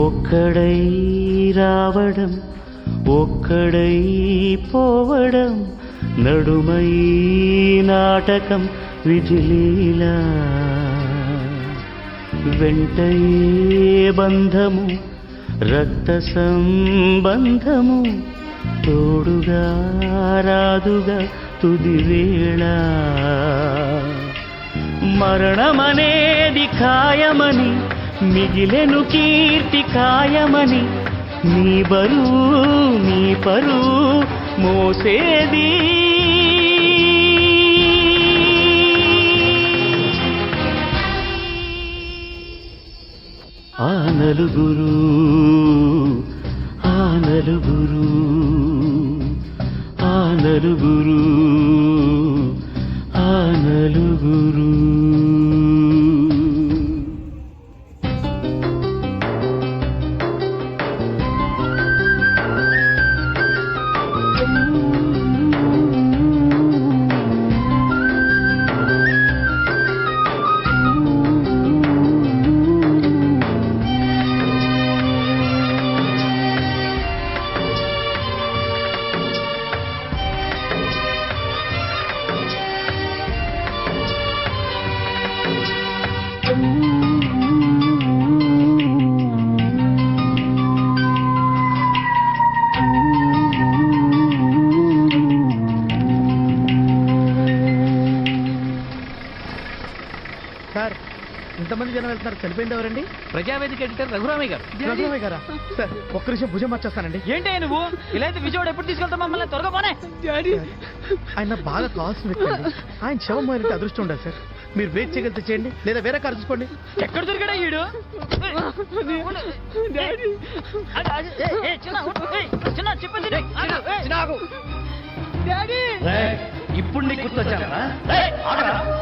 ఒక్కడై రావడం ఒక్కడై పోవడం నడుమై నాటకం విధిలీలా వెంటయే బంధము రక్త సంబంధము తోడుగా రాదుగా తుది వేళ మరణమనేది ఖాయమని మిగిలెను కీర్తి ఖాయమని నీ బరువు నీ పరువు మోసేది ఆ నలుగురు ఆ నలుగురు ఆ నలుగురు ఆ నలుగురు సార్ ఇంతమంది జనం వెళ్తున్నారు, చనిపోయింది ఎవరండి? ప్రజావేదిక ఎడిటర్ రఘురామయ్య గారు. రఘురామయ్య గారా? సార్ ఒక్క నిమిషం భుజం మార్చేస్తానండి. ఏంటి నువ్వు ఇలా అయితే విజయవాడ ఎప్పుడు తీసుకెళ్తావు మమ్మల్ని? త్వరగా పోనే. ఆయన బాగా కావాల్సిన వ్యక్తి అండి. ఆయన శవం మారితే అదృష్టం ఉండాలి సార్. మీరు వెయిట్ చేయగలిగితే చేయండి, లేదా వేరే కారు చూసుకోండి. ఎక్కడ దొరికాడా ఈడు? ఇప్పుడు నీకు గుర్తొచ్చానా?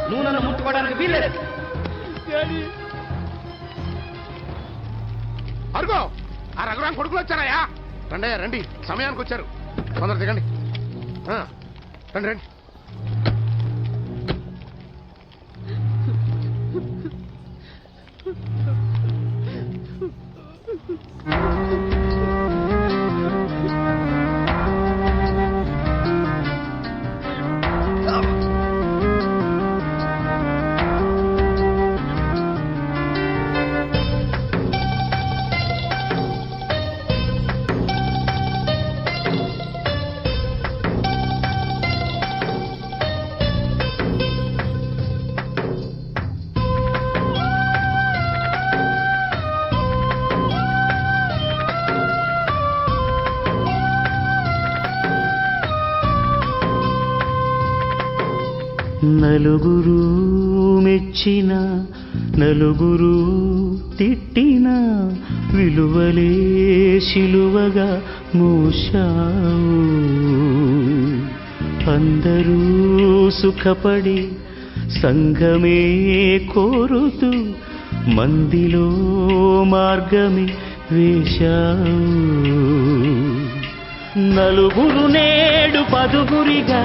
నువ్వు నన్ను ముట్టుకోవడానికి వీల్లేదు. అరుగో ఆ రఘురాం కొడుకులు వచ్చారయ్యా. రండి అయ్యా రండి, సమయానికి వచ్చారు. తొందర దిగండి. రండి రండి. నలుగురు మెచ్చిన నలుగురు తిట్టిన విలువలే శిలువగా మోశావు. అందరూ సుఖపడి సంఘమే కోరుతూ మందిలో మార్గమే వేశావు. నలుగురు నేడు పదుగురిగా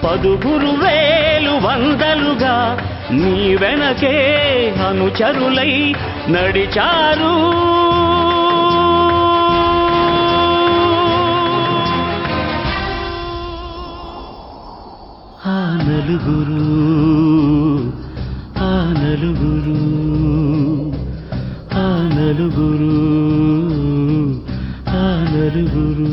పదుగురు వేలు వందలుగా నీ వెనకే అనుచరులై నడిచారు. ఆ నలుగురు ఆ నలుగురు ఆ నలుగురు ఆ నలుగురు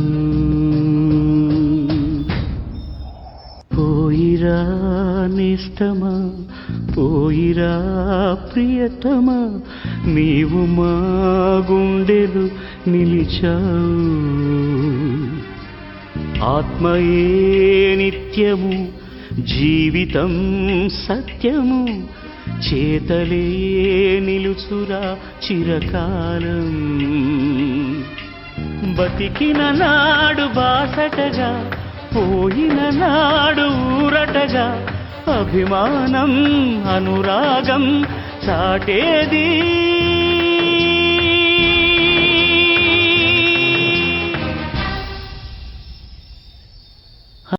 పోయిరా నిష్టమా పోయిరా ప్రియతమా నీవు మా గుండెలు నిలిచావు. ఆత్మయే నిత్యము జీవితం సత్యము చేతలే నిలుచురా చిరకాలం. బతికిన నాడు బాసటగా పోయిన నాడు ఊరటగా అభిమానం అనురాగం చాటేది.